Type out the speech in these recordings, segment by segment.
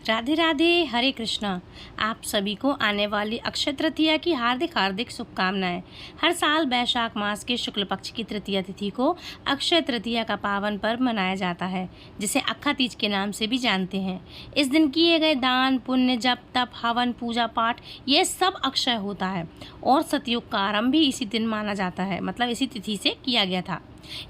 राधे राधे, हरे कृष्णा। आप सभी को आने वाली अक्षय तृतीया की हार्दिक हार्दिक शुभकामनाएं। हर साल वैशाख मास के शुक्ल पक्ष की तृतीया तिथि को अक्षय तृतीया का पावन पर्व मनाया जाता है, जिसे अक्खा तीज के नाम से भी जानते हैं। इस दिन किए गए दान पुण्य, जप तप, हवन, पूजा पाठ, ये सब अक्षय होता है और सतयुग का आरंभ भी इसी दिन माना जाता है, मतलब इसी तिथि से किया गया था।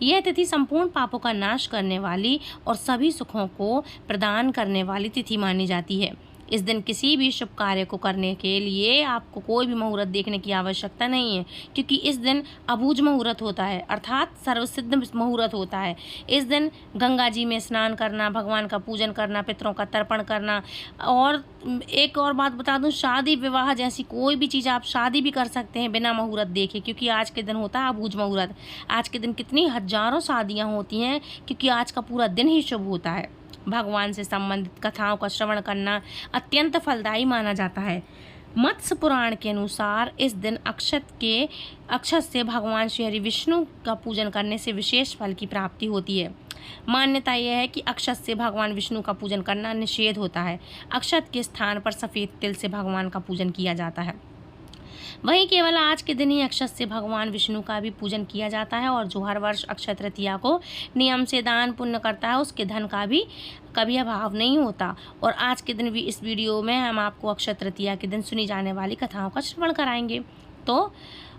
यह तिथि संपूर्ण पापों का नाश करने वाली और सभी सुखों को प्रदान करने वाली तिथि मानी जाती है। इस दिन किसी भी शुभ कार्य को करने के लिए आपको कोई भी मुहूर्त देखने की आवश्यकता नहीं है, क्योंकि इस दिन अबूझ मुहूर्त होता है, अर्थात सर्वसिद्ध मुहूर्त होता है। इस दिन गंगा जी में स्नान करना, भगवान का पूजन करना, पितरों का तर्पण करना, और एक और बात बता दूं, शादी विवाह जैसी कोई भी चीज़, आप शादी भी कर सकते हैं बिना मुहूर्त देखे, क्योंकि आज के दिन होता है अबूझ मुहूर्त। आज के दिन कितनी हजारों शादियाँ होती हैं, क्योंकि आज का पूरा दिन ही शुभ होता है। भगवान से संबंधित कथाओं का श्रवण करना अत्यंत फलदायी माना जाता है। मत्स्य पुराण के अनुसार इस दिन अक्षत से भगवान श्री हरि विष्णु का पूजन करने से विशेष फल की प्राप्ति होती है। मान्यता यह है कि अक्षत से भगवान विष्णु का पूजन करना निषेध होता है। अक्षत के स्थान पर सफ़ेद तिल से भगवान का पूजन किया जाता है। वहीं केवल आज के दिन ही अक्षत से भगवान विष्णु का भी पूजन किया जाता है, और जो हर वर्ष अक्षय तृतीया को नियम से दान पुण्य करता है, उसके धन का भी कभी अभाव नहीं होता। और आज के दिन भी इस वीडियो में हम आपको अक्षय तृतीया के दिन सुनी जाने वाली कथाओं का श्रवण कराएंगे। तो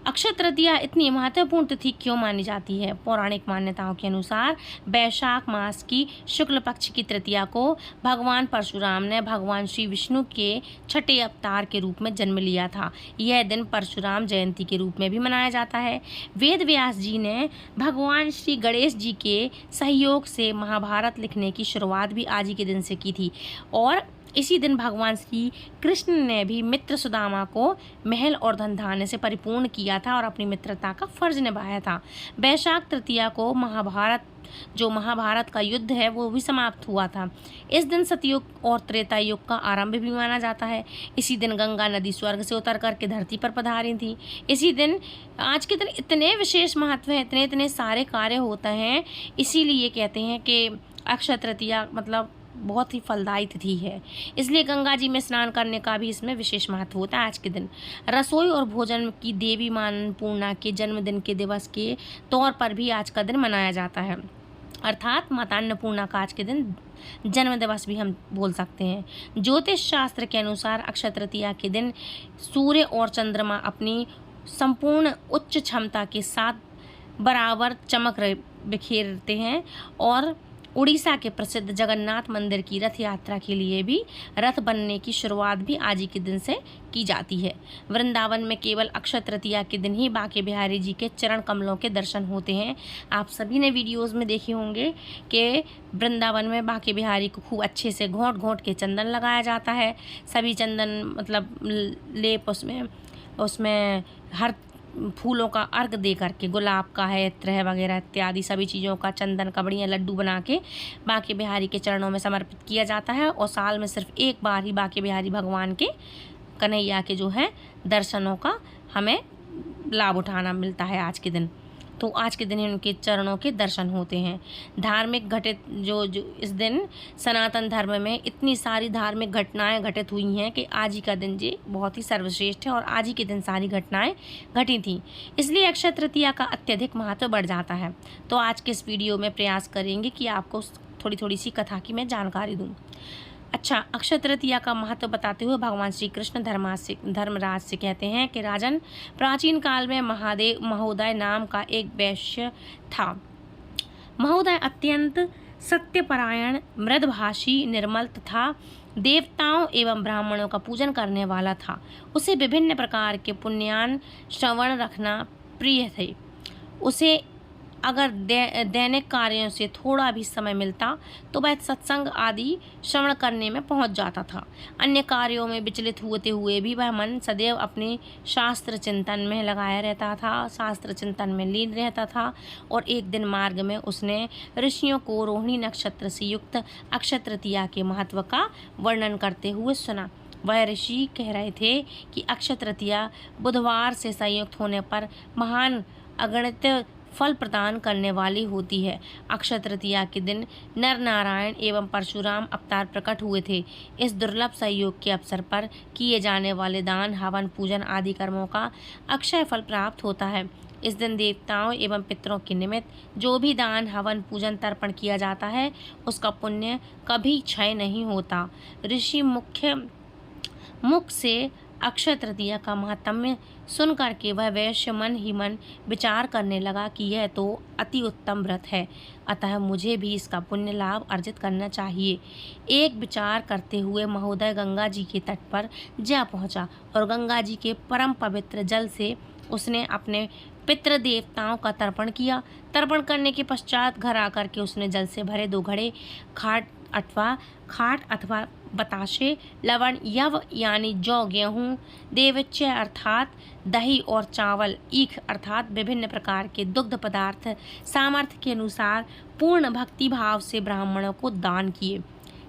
अक्षय तृतीया इतनी महत्वपूर्ण तिथि क्यों मानी जाती है? पौराणिक मान्यताओं के अनुसार वैशाख मास की शुक्ल पक्ष की तृतीया को भगवान परशुराम ने भगवान श्री विष्णु के छठे अवतार के रूप में जन्म लिया था। यह दिन परशुराम जयंती के रूप में भी मनाया जाता है। वेद व्यास जी ने भगवान श्री गणेश जी के सहयोग से महाभारत लिखने की शुरुआत भी आज ही के दिन से की थी, और इसी दिन भगवान श्री कृष्ण ने भी मित्र सुदामा को महल और धन धान्य से परिपूर्ण किया था और अपनी मित्रता का फर्ज निभाया था। वैशाख तृतीया को महाभारत का युद्ध है वो भी समाप्त हुआ था। इस दिन सतयुग और त्रेता युग का आरंभ भी माना जाता है। इसी दिन गंगा नदी स्वर्ग से उतर करके धरती पर पधारी थी। इसी दिन, आज के दिन इतने विशेष महत्व है, इतने सारे कार्य होते हैं, इसीलिए कहते हैं कि अक्षय तृतीया मतलब बहुत ही फलदायी तिथि है। इसलिए गंगा जी में स्नान करने का भी इसमें विशेष महत्व होता है। आज के दिन रसोई और भोजन की देवी मां अन्नपूर्णा के जन्मदिन के दिवस के तौर पर भी आज का दिन मनाया जाता है, अर्थात माता अन्नपूर्णा का आज के दिन जन्म दिवस भी हम बोल सकते हैं। ज्योतिष शास्त्र के अनुसार अक्षय तृतीया के दिन सूर्य और चंद्रमा अपनी संपूर्ण उच्च क्षमता के साथ बराबर चमक बिखेरते हैं, और उड़ीसा के प्रसिद्ध जगन्नाथ मंदिर की रथ यात्रा के लिए भी रथ बनने की शुरुआत भी आज ही के दिन से की जाती है। वृंदावन में केवल अक्षय तृतीया के दिन ही बांके बिहारी जी के चरण कमलों के दर्शन होते हैं। आप सभी ने वीडियोस में देखे होंगे कि वृंदावन में बांके बिहारी को खूब अच्छे से घोंट घोंट के चंदन लगाया जाता है। सभी चंदन मतलब लेप उसमें हर फूलों का अर्घ दे करके, गुलाब का है, इत्र वगैरह इत्यादि सभी चीज़ों का चंदन का बढ़िया लड्डू बना के बांके बिहारी के चरणों में समर्पित किया जाता है। और साल में सिर्फ एक बार ही बांके बिहारी भगवान के, कन्हैया के जो है दर्शनों का हमें लाभ उठाना मिलता है आज के दिन। तो आज के दिन ही उनके चरणों के दर्शन होते हैं। धार्मिक घटित जो इस दिन सनातन धर्म में इतनी सारी धार्मिक घटनाएं घटित हुई हैं कि आज ही का दिन जी बहुत ही सर्वश्रेष्ठ है, और आज ही के दिन सारी घटनाएं घटी थी, इसलिए अक्षय तृतीया का अत्यधिक महत्व बढ़ जाता है। तो आज के इस वीडियो में प्रयास करेंगे कि आपको थोड़ी सी कथा की मैं जानकारी दूँ। अच्छा, अक्षय तृतीया का महत्व बताते हुए भगवान श्री कृष्ण धर्मराज से कहते हैं कि राजन, प्राचीन काल में महोदय नाम का एक वैश्य था। महोदय अत्यंत सत्यपरायण, मृदभाषी, निर्मल तथा देवताओं एवं ब्राह्मणों का पूजन करने वाला था। उसे विभिन्न प्रकार के श्रवण रखना प्रिय थे। उसे अगर दैनिक कार्यों से थोड़ा भी समय मिलता तो वह सत्संग आदि श्रवण करने में पहुंच जाता था। अन्य कार्यों में विचलित होते हुए भी वह मन सदैव अपने शास्त्र चिंतन में लगाया रहता था, शास्त्र चिंतन में लीन रहता था। और एक दिन मार्ग में उसने ऋषियों को रोहिणी नक्षत्र से युक्त अक्षय तृतीया के महत्व का वर्णन करते हुए सुना। वह ऋषि कह रहे थे कि अक्षय तृतीया बुधवार से संयुक्त होने पर महान अगणित फल प्रदान करने वाली होती है। अक्षय तृतीया के दिन नर नारायण एवं परशुराम अवतार प्रकट हुए थे। इस दुर्लभ संयोग के अवसर पर किए जाने वाले दान, हवन, पूजन आदि कर्मों का अक्षय फल प्राप्त होता है। इस दिन देवताओं एवं पितरों के निमित्त जो भी दान, हवन, पूजन, तर्पण किया जाता है उसका पुण्य कभी क्षय नहीं होता। ऋषि मुख से अक्षय तृतीया का महात्म्य सुन करके वह वैश्य मन ही मन विचार करने लगा कि यह तो अति उत्तम व्रत है, अतः मुझे भी इसका पुण्य लाभ अर्जित करना चाहिए। एक विचार करते हुए महोदय गंगा जी के तट पर जा पहुंचा और गंगा जी के परम पवित्र जल से उसने अपने पितृ देवताओं का तर्पण किया। तर्पण करने के पश्चात घर आकर के उसने जल से भरे 2 घड़े खाट अथवा बताशे, लवण, यव यानी जौ, गेहूँ, देवच्य अर्थात दही और चावल, ईख अर्थात विभिन्न प्रकार के दुग्ध पदार्थ सामर्थ्य के अनुसार पूर्ण भक्ति भाव से ब्राह्मणों को दान किए।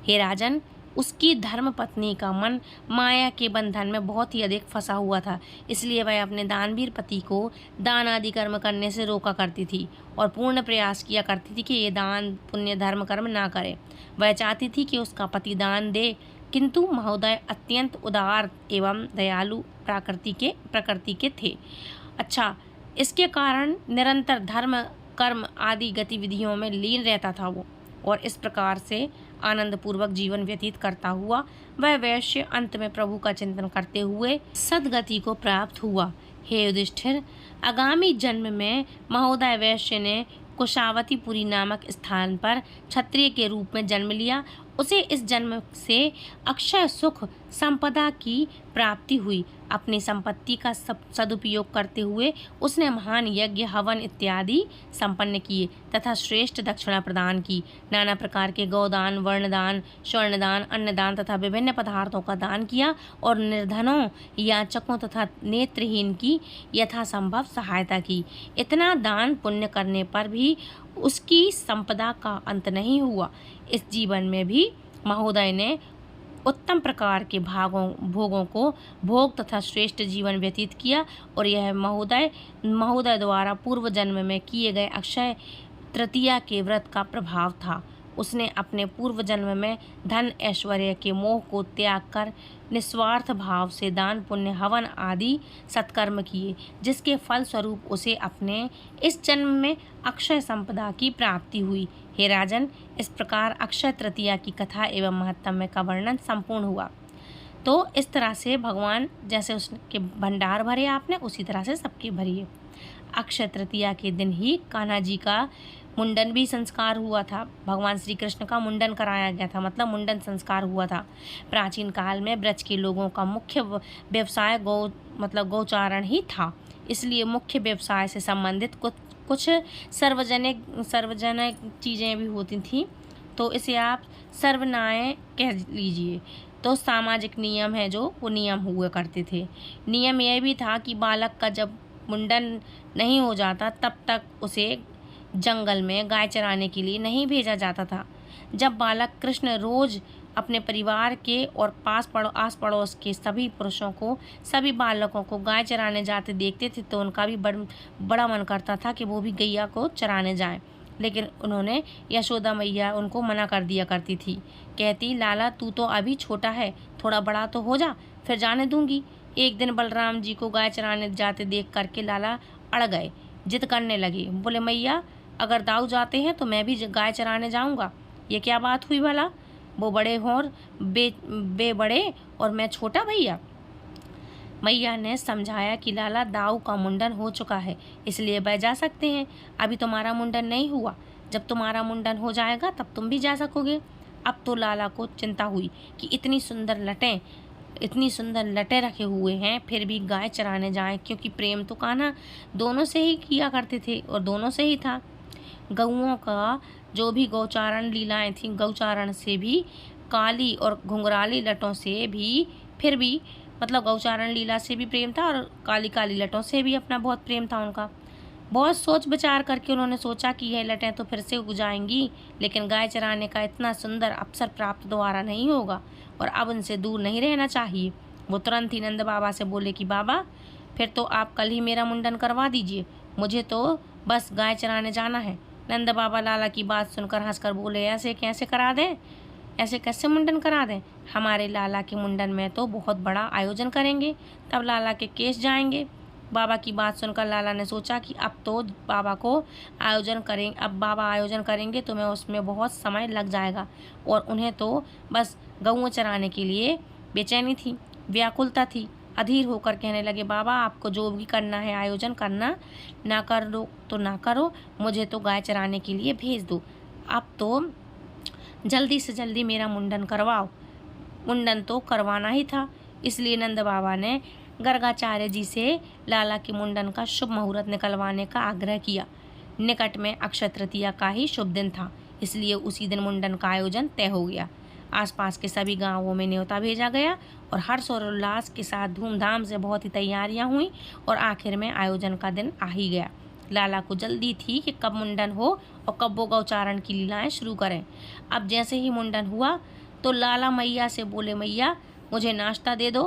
हे राजन, उसकी धर्म पत्नी का मन माया के बंधन में बहुत ही अधिक फंसा हुआ था, इसलिए वह अपने दानवीर पति को दान आदि कर्म करने से रोका करती थी और पूर्ण प्रयास किया करती थी कि ये दान, पुण्य, धर्म कर्म ना करे। वह चाहती थी कि उसका पति दान दे, किंतु महोदय अत्यंत उदार एवं दयालु प्रकृति के थे। अच्छा, इसके कारण निरंतर धर्म, कर्म आदि गतिविधियों में लीन रहता था वो, और इस प्रकार से आनंद पूर्वक जीवन व्यतीत करता हुआ वह वैश्य अंत में प्रभु का चिंतन करते हुए सद्गति को प्राप्त हुआ। हे युधिष्ठिर, आगामी जन्म में महोदय वैश्य ने कुशावतीपुरी नामक स्थान पर क्षत्रिय के रूप में जन्म लिया। उसे इस जन्म से अक्षय सुख संपदा की प्राप्ति हुई। अपनी संपत्ति का सदुपयोग करते हुए उसने महान यज्ञ, हवन इत्यादि संपन्न किए तथा श्रेष्ठ दक्षिणा प्रदान की। नाना प्रकार के गौदान, वर्णदान, स्वर्णदान, अन्नदान तथा विभिन्न पदार्थों का दान किया और निर्धनों, याचकों तथा नेत्रहीन की यथासंभव सहायता की। इतना दान पुण्य करने पर भी उसकी संपदा का अंत नहीं हुआ। इस जीवन में भी महोदय ने उत्तम प्रकार के भोगों को भोग तथा श्रेष्ठ जीवन व्यतीत किया, और यह महोदय द्वारा पूर्व जन्म में किए गए अक्षय तृतीया के व्रत का प्रभाव था। उसने अपने पूर्व जन्म में धन ऐश्वर्य के मोह को त्याग कर निस्वार्थ भाव से दान, पुण्य, हवन आदि सत्कर्म किए, जिसके फल स्वरूप उसे अपने इस जन्म में अक्षय संपदा की प्राप्ति हुई। हे राजन, इस प्रकार अक्षय तृतीया की कथा एवं महत्म्य का वर्णन संपूर्ण हुआ। तो इस तरह से भगवान जैसे उसके भंडार भरे आपने, उसी तरह से सबके भरिए। अक्षय तृतीया के दिन ही कान्हा जी का मुंडन भी संस्कार हुआ था। भगवान श्री कृष्ण का मुंडन कराया गया था, मतलब मुंडन संस्कार हुआ था। प्राचीन काल में ब्रज के लोगों का मुख्य व्यवसाय गौचारण ही था, इसलिए मुख्य व्यवसाय से संबंधित कुछ सार्वजनिक चीज़ें भी होती थीं, तो इसे आप सर्वनाय कह लीजिए। तो सामाजिक नियम है जो वो नियम हुआ करते थे। नियम यह भी था कि बालक का जब मुंडन नहीं हो जाता तब तक उसे जंगल में गाय चराने के लिए नहीं भेजा जाता था। जब बालक कृष्ण रोज अपने परिवार के और आस पड़ोस के सभी पुरुषों को, सभी बालकों को गाय चराने जाते देखते थे तो उनका भी बड़ा मन करता था कि वो भी गैया को चराने जाएं। लेकिन उन्होंने यशोदा मैया उनको मना कर दिया करती थी। कहती, लाला तू तो अभी छोटा है, थोड़ा बड़ा तो हो जा, फिर जाने दूंगी। एक दिन बलराम जी को गाय चराने जाते देख करके लाला अड़ गए, जिद करने लगे। बोले, मैया अगर दाऊ जाते हैं तो मैं भी गाय चराने जाऊंगा। ये क्या बात हुई भला? वो बड़े हों और बे बड़े और मैं छोटा भैया। मैया ने समझाया कि लाला दाऊ का मुंडन हो चुका है, इसलिए वह जा सकते हैं। अभी तुम्हारा मुंडन नहीं हुआ, जब तुम्हारा मुंडन हो जाएगा तब तुम भी जा सकोगे। अब तो लाला को चिंता हुई कि इतनी सुंदर लटें रखे हुए हैं, फिर भी गाय चराने जाएं, क्योंकि प्रेम तो कान्हा दोनों से ही किया करते थे और दोनों से ही था। गऊओं का जो भी गौचारण लीलाएं थीं, गौचारण से भी काली और घुंघराली लटों से भी फिर भी गौचारण लीला से भी प्रेम था और काली काली लटों से भी अपना बहुत प्रेम था उनका। बहुत सोच विचार करके उन्होंने सोचा कि यह लटें तो फिर से उग जाएंगी, लेकिन गाय चराने का इतना सुंदर अवसर प्राप्त दोबारा नहीं होगा और अब उनसे दूर नहीं रहना चाहिए। वो तुरंत ही नंद बाबा से बोले कि बाबा फिर तो आप कल ही मेरा मुंडन करवा दीजिए, मुझे तो बस गाय चराने जाना है। नंद बाबा लाला की बात सुनकर हंसकर बोले, ऐसे कैसे करा दें, ऐसे कैसे मुंडन करा दें? हमारे लाला के मुंडन में तो बहुत बड़ा आयोजन करेंगे, तब लाला के केस जाएंगे। बाबा की बात सुनकर लाला ने सोचा कि अब बाबा आयोजन करेंगे तो मैं उसमें बहुत समय लग जाएगा, और उन्हें तो बस गऊँ चराने के लिए बेचैनी थी, व्याकुलता थी। अधीर होकर कहने लगे, बाबा आपको जो भी करना है आयोजन करना, ना कर दो तो ना करो, मुझे तो गाय चराने के लिए भेज दो। अब तो जल्दी से जल्दी मेरा मुंडन करवाओ। मुंडन तो करवाना ही था, इसलिए नंद बाबा ने गर्गाचार्य जी से लाला के मुंडन का शुभ मुहूर्त निकलवाने का आग्रह किया। निकट में अक्षय तृतीया का ही शुभ दिन था, इसलिए उसी दिन मुंडन का आयोजन तय हो गया। आसपास के सभी गांवों में न्योता भेजा गया और हर्ष और उल्लास के साथ धूमधाम से बहुत ही तैयारियां हुई, और आखिर में आयोजन का दिन आ ही गया। लाला को जल्दी थी कि कब मुंडन हो और कब वो गौचारण की लीलाएं शुरू करें। अब जैसे ही मुंडन हुआ तो लाला मैया से बोले, मैया मुझे नाश्ता दे दो,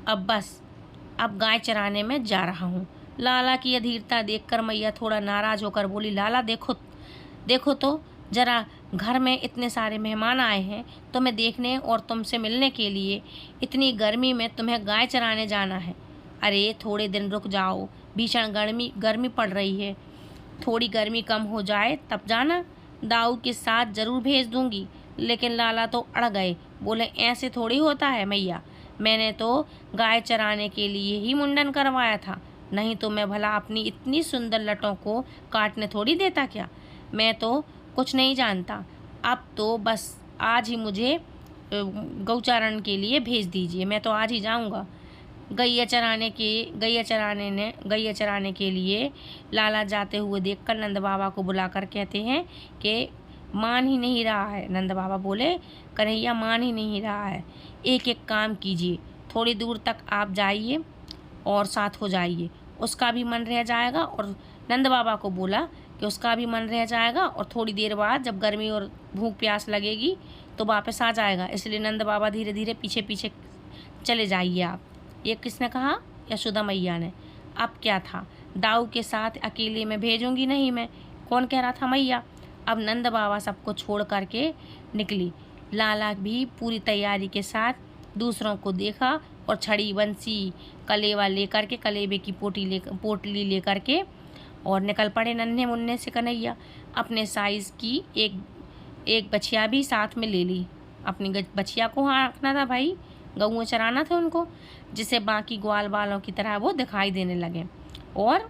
अब गाय चराने में जा रहा हूँ। लाला की अधीरता देखकर मैया थोड़ा नाराज होकर बोली, लाला देखो तो जरा, घर में इतने सारे मेहमान आए हैं तुम्हें देखने और तुमसे मिलने के लिए, इतनी गर्मी में तुम्हें गाय चराने जाना है। अरे थोड़े दिन रुक जाओ, भीषण गर्मी पड़ रही है, थोड़ी गर्मी कम हो जाए तब जाना, दाऊ के साथ जरूर भेज दूंगी। लेकिन लाला तो अड़ गए, बोले, ऐसे थोड़ी होता है मैया, मैंने तो गाय चराने के लिए ही मुंडन करवाया था, नहीं तो मैं भला अपनी इतनी सुंदर लटों को काटने थोड़ी देता क्या? मैं तो कुछ नहीं जानता, अब तो बस आज ही मुझे गौचारण के लिए भेज दीजिए, मैं तो आज ही जाऊंगा। गैया चराने के लिए लाला जाते हुए देखकर नंद बाबा को बुलाकर कहते हैं कि मान ही नहीं रहा है। नंद बाबा बोले, कन्हैया मान ही नहीं रहा है, एक एक काम कीजिए, थोड़ी दूर तक आप जाइए और साथ हो जाइए, उसका भी मन रह जाएगा। और नंद बाबा को बोला कि उसका भी मन रह जाएगा, और थोड़ी देर बाद जब गर्मी और भूख प्यास लगेगी तो वापस आ जाएगा, इसलिए नंद बाबा धीरे धीरे पीछे पीछे चले जाइए आप। ये किसने कहा? यशोदा मैया ने। अब क्या था, दाऊ के साथ अकेले में भेजूंगी नहीं मैं, कौन कह रहा था? मैया। अब नंद बाबा सबको छोड़ करके निकली। लाला भी पूरी तैयारी के साथ दूसरों को देखा और छड़ी बंसी कलेवा लेकर के, कलेबे की पोटली लेकर के और निकल पड़े नन्हे मुन्ने से कन्हैया। अपने साइज़ की एक बछिया भी साथ में ले ली। अपनी बछिया को हाँकना था भाई, गऊँ चराना था उनको, जिसे बाकी ग्वाल बालों की तरह वो दिखाई देने लगे, और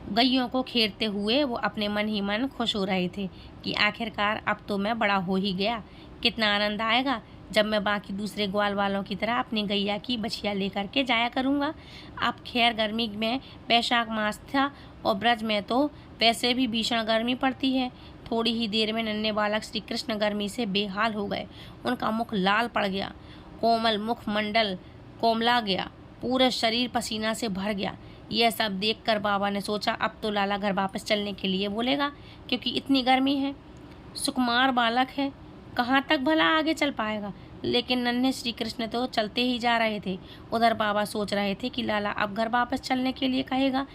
गैयों को खेरते हुए वो अपने मन ही मन खुश हो रहे थे कि आखिरकार अब तो मैं बड़ा हो ही गया, कितना आनंद आएगा जब मैं बाकी दूसरे ग्वाल वालों की तरह अपनी गैया की बछिया लेकर के जाया करूँगा। अब खैर गर्मी में बैशाख मास था और ब्रज में तो वैसे भी भीषण गर्मी पड़ती है। थोड़ी ही देर में नन्हे बालक श्री कृष्ण गर्मी से बेहाल हो गए, उनका मुख लाल पड़ गया, कोमल मुखमंडल कोमला गया, पूरे शरीर पसीना से भर गया। यह सब देखकर बाबा ने सोचा अब तो लाला घर वापस चलने के लिए बोलेगा, क्योंकि इतनी गर्मी है, सुकुमार बालक है, कहाँ तक भला आगे चल पाएगा। लेकिन नन्हे श्री कृष्ण तो चलते ही जा रहे थे। उधर बाबा सोच रहे थे कि लाला अब घर वापस चलने के लिए कहेगा।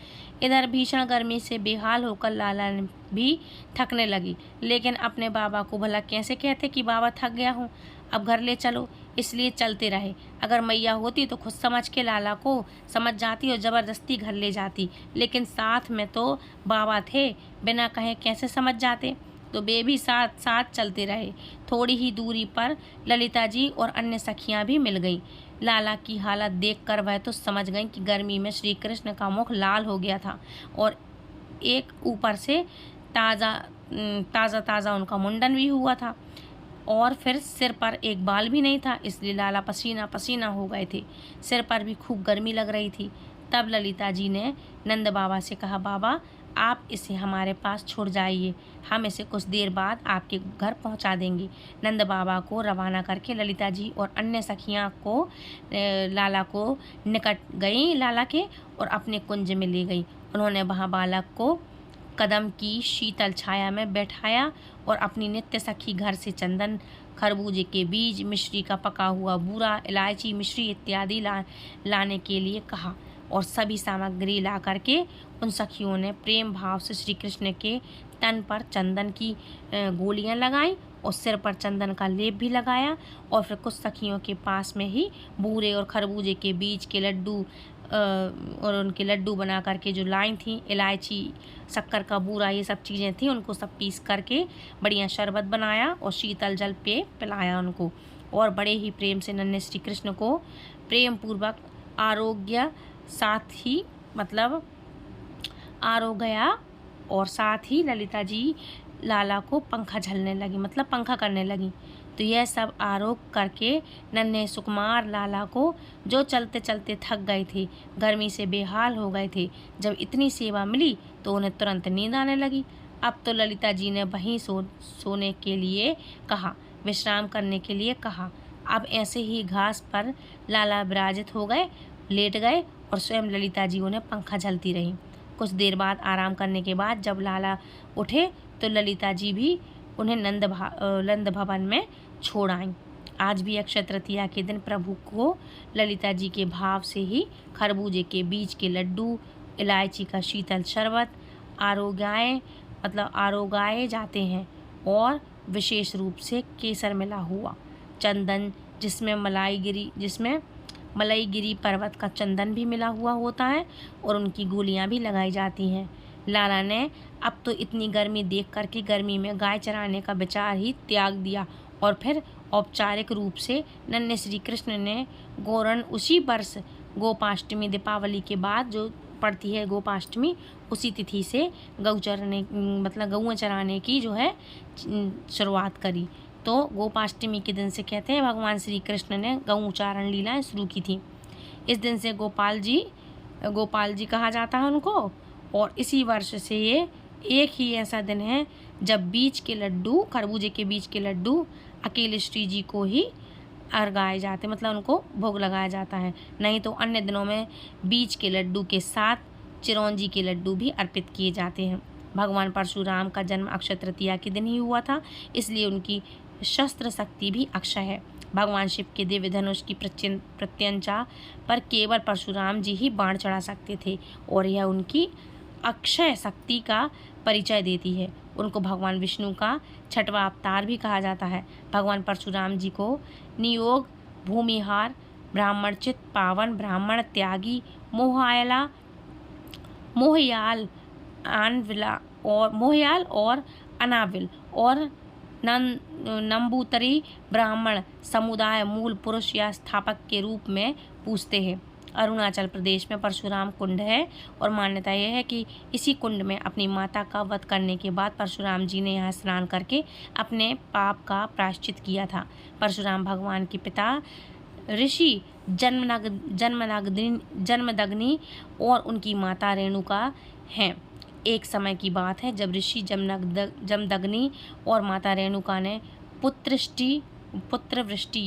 इधर भीषण गर्मी से बेहाल होकर लाला भी थकने लगी, लेकिन अपने बाबा को भला कैसे कहते कि बाबा थक गया हूँ, अब घर ले चलो, इसलिए चलते रहे। अगर मैया होती तो खुद समझ के लाला को समझ जाती और ज़बरदस्ती घर ले जाती, लेकिन साथ में तो बाबा थे, बिना कहे कैसे समझ जाते, तो वे भी साथ साथ चलते रहे। थोड़ी ही दूरी पर ललिता जी और अन्य सखियां भी मिल गईं। लाला की हालत देखकर वह तो समझ गईं कि गर्मी में श्री कृष्ण का मुख लाल हो गया था, और एक ऊपर से ताज़ा उनका मुंडन भी हुआ था, और फिर सिर पर एक बाल भी नहीं था, इसलिए लाला पसीना पसीना हो गए थे, सिर पर भी खूब गर्मी लग रही थी। तब ललिता जी ने नंद बाबा से कहा, बाबा आप इसे हमारे पास छोड़ जाइए, हम इसे कुछ देर बाद आपके घर पहुंचा देंगे। नंद बाबा को रवाना करके ललिता जी और अन्य सखियां को लाला को निकट गई लाला के और अपने कुंज में ले गई। उन्होंने वहां बालक को कदम की शीतल छाया में बैठाया और अपनी नित्य सखी घर से चंदन, खरबूजे के बीज, मिश्री का पका हुआ बूरा, इलायची, मिश्री इत्यादि लाने के लिए कहा। और सभी सामग्री ला करके उन सखियों ने प्रेम भाव से श्री कृष्ण के तन पर चंदन की गोलियां लगाई और सिर पर चंदन का लेप भी लगाया। और फिर कुछ सखियों के पास में ही बूरे और खरबूजे के बीज के लड्डू और उनके लड्डू बना करके जो लाई थी, इलायची, शक्कर का बूरा, ये सब चीज़ें थी, उनको सब पीस करके बढ़िया शरबत बनाया और शीतल जल पे पिलाया उनको। और बड़े ही प्रेम से नन्हे श्री कृष्ण को प्रेम पूर्वक आरोग्य साथ ही मतलब आरोग्या और साथ ही ललिता जी लाला को पंखा झलने लगी, मतलब पंखा करने लगी। तो यह सब आरोप करके नन्हे सुकुमार लाला को, जो चलते चलते थक गए थे, गर्मी से बेहाल हो गए थे, जब इतनी सेवा मिली तो उन्हें तुरंत नींद आने लगी। अब तो ललिता जी ने वहीं सोने के लिए कहा, विश्राम करने के लिए कहा। अब ऐसे ही घास पर लाला विराजित हो गए, लेट गए और स्वयं ललिता जी उन्हें पंखा झलती रहीं। कुछ देर बाद आराम करने के बाद जब लाला उठे तो ललिता जी भी उन्हें नंद भवन में छोड़ आईं। आज भी अक्षय तृतीया के दिन प्रभु को ललिता जी के भाव से ही खरबूजे के बीज के लड्डू, इलायची का शीतल शरबत आरोगाए जाते हैं और विशेष रूप से केसर मिला हुआ चंदन, जिसमें मलईगिरी पर्वत का चंदन भी मिला हुआ होता है और उनकी गोलियां भी लगाई जाती हैं। लाला ने अब तो इतनी गर्मी देख करके गर्मी में गाय चराने का विचार ही त्याग दिया और फिर औपचारिक रूप से नन्हे श्री कृष्ण ने गोरण उसी वर्ष गोपाष्टमी, दीपावली के बाद जो पड़ती है गोपाष्टमी, उसी तिथि से गौएं चराने की जो है शुरुआत करी। तो गोपाष्टमी के दिन से कहते हैं भगवान श्री कृष्ण ने गौ चारण लीलाएं शुरू की थी। इस दिन से गोपाल जी कहा जाता है उनको। और इसी वर्ष से ये एक ही ऐसा दिन है जब खरबूजे के बीज के लड्डू अकेले श्री जी को ही अर्घाए जाते, मतलब उनको भोग लगाया जाता है। नहीं तो अन्य दिनों में बीज के लड्डू के साथ चिरौंजी के लड्डू भी अर्पित किए जाते हैं। भगवान परशुराम का जन्म अक्षय तृतीया के दिन ही हुआ था, इसलिए उनकी शस्त्र शक्ति भी अक्षय है। भगवान शिव के दिव्य धनुष की प्रत्यंचा पर केवल परशुराम जी ही बाण चढ़ा सकते थे और यह उनकी अक्षय शक्ति का परिचय देती है। उनको भगवान विष्णु का छठवां अवतार भी कहा जाता है। भगवान परशुराम जी को नियोग, भूमिहार, ब्राह्मणचित, पावन, ब्राह्मण त्यागी, मोहयाल और अनाविल और नंबूतरी ब्राह्मण समुदाय मूल पुरुष या स्थापक के रूप में पूजते हैं। अरुणाचल प्रदेश में परशुराम कुंड है और मान्यता यह है कि इसी कुंड में अपनी माता का वध करने के बाद परशुराम जी ने यहाँ स्नान करके अपने पाप का प्रायश्चित किया था। परशुराम भगवान के पिता ऋषि जमदग्नि और उनकी माता रेणुका हैं। एक समय की बात है जब ऋषि जमदग्नि और माता रेणुका ने पुत्रवृष्टि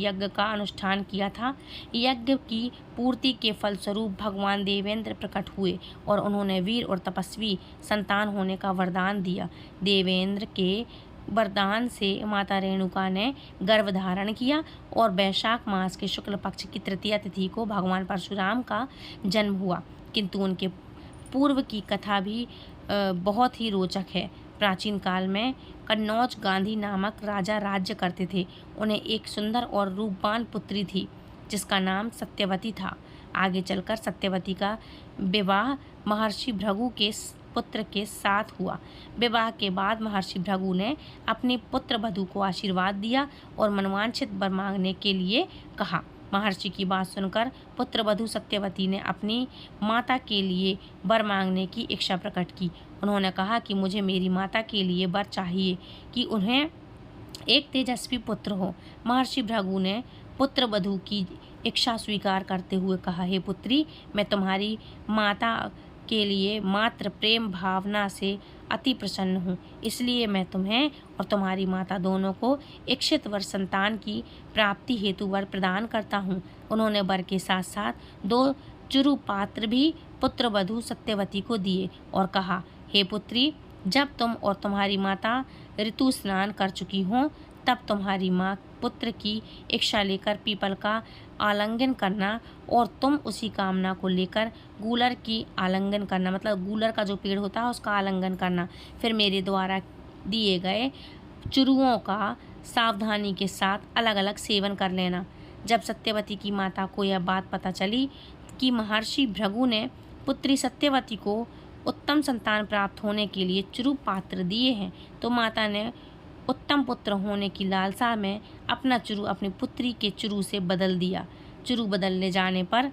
यज्ञ का अनुष्ठान किया था। यज्ञ की पूर्ति के फलस्वरूप भगवान देवेंद्र प्रकट हुए और उन्होंने वीर और तपस्वी संतान होने का वरदान दिया। देवेंद्र के वरदान से माता रेणुका ने गर्भ धारण किया और वैशाख मास के शुक्ल पक्ष की तृतीया तिथि को भगवान परशुराम का जन्म हुआ। किंतु उनके पूर्व की कथा भी बहुत ही रोचक है। प्राचीन काल में कन्नौज गांधी नामक राजा राज्य करते थे। उन्हें एक सुंदर और रूपवान पुत्री थी जिसका नाम सत्यवती था। आगे चलकर सत्यवती का विवाह महर्षि भृगु के पुत्र के साथ हुआ। विवाह के बाद महर्षि भृगु ने अपनी पुत्र वधू को आशीर्वाद दिया और मनवांछित वर मांगने के लिए कहा। महर्षि की बात सुनकर पुत्र वधू सत्यवती ने अपनी माता के लिए वर मांगने की इच्छा प्रकट की। उन्होंने कहा कि मुझे मेरी माता के लिए वर चाहिए कि उन्हें एक तेजस्वी पुत्र हो। महर्षि भृगु ने पुत्र वधू की इच्छा स्वीकार करते हुए कहा, हे पुत्री, मैं तुम्हारी माता के लिए मात्र प्रेम भावना से अति प्रसन्न हूँ, इसलिए मैं तुम्हें और तुम्हारी माता दोनों को इच्छित वर संतान की प्राप्ति हेतु वर प्रदान करता हूँ। उन्होंने वर के साथ साथ 2 चुरु पात्र भी पुत्र वधू सत्यवती को दिए और कहा, हे पुत्री, जब तुम और तुम्हारी माता ऋतु स्नान कर चुकी हों तब तुम्हारी माँ पुत्र की इच्छा लेकर पीपल का आलिंगन करना और तुम उसी कामना को लेकर गूलर की आलिंगन करना, मतलब गूलर का जो पेड़ होता है उसका आलिंगन करना। फिर मेरे द्वारा दिए गए चुरुओं का सावधानी के साथ अलग अलग सेवन कर लेना। जब सत्यवती की माता को यह बात पता चली कि महर्षि भृगु ने पुत्री सत्यवती को उत्तम संतान प्राप्त होने के लिए चुरु पात्र दिए हैं, तो माता ने उत्तम पुत्र होने की लालसा में अपना चुरु अपनी पुत्री के चुरु से बदल दिया। चुरु बदलने जाने पर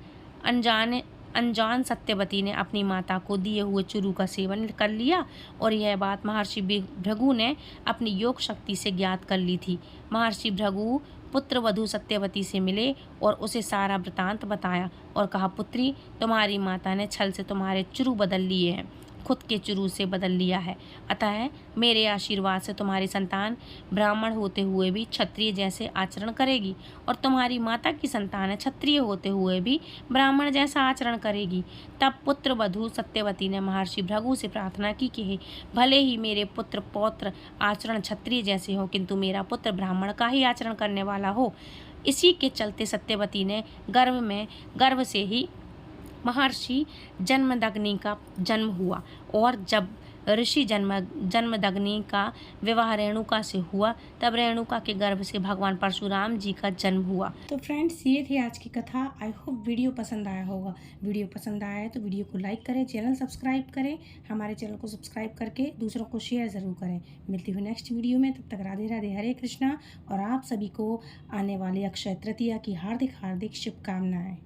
अनजान सत्यवती ने अपनी माता को दिए हुए चुरु का सेवन कर लिया और यह बात महर्षि भृगु ने अपनी योग शक्ति से ज्ञात कर ली थी। महर्षि भृगु पुत्र वधू सत्यवती से मिले और उसे सारा वृतांत बताया और कहा, पुत्री, तुम्हारी माता ने छल से तुम्हारे चुरु बदल लिए हैं, खुद के चुरु से बदल लिया है। अतः मेरे आशीर्वाद से तुम्हारी संतान ब्राह्मण होते हुए भी क्षत्रिय जैसे आचरण करेगी और तुम्हारी माता की संतान क्षत्रिय होते हुए भी ब्राह्मण जैसा आचरण करेगी। तब पुत्र वधू सत्यवती ने महर्षि भृगु से प्रार्थना की कि भले ही मेरे पुत्र पौत्र आचरण क्षत्रिय जैसे हो, किंतु मेरा पुत्र ब्राह्मण का ही आचरण करने वाला हो। इसी के चलते सत्यवती ने गर्भ से ही महर्षि जन्मदग्नि का जन्म हुआ और जब ऋषि जन्मदग्नि का विवाह रेणुका से हुआ, तब रेणुका के गर्भ से भगवान परशुराम जी का जन्म हुआ। तो फ्रेंड्स, ये थी आज की कथा। आई होप वीडियो पसंद आया होगा। वीडियो पसंद आया है तो वीडियो को लाइक करें, चैनल सब्सक्राइब करें, हमारे चैनल को सब्सक्राइब करके दूसरों को शेयर ज़रूर करें। मिलती हूँ नेक्स्ट वीडियो में, तब तक राधे राधे, हरे कृष्णा। और आप सभी को आने वाली अक्षय तृतीया की हार्दिक हार्दिक शुभकामनाएँ।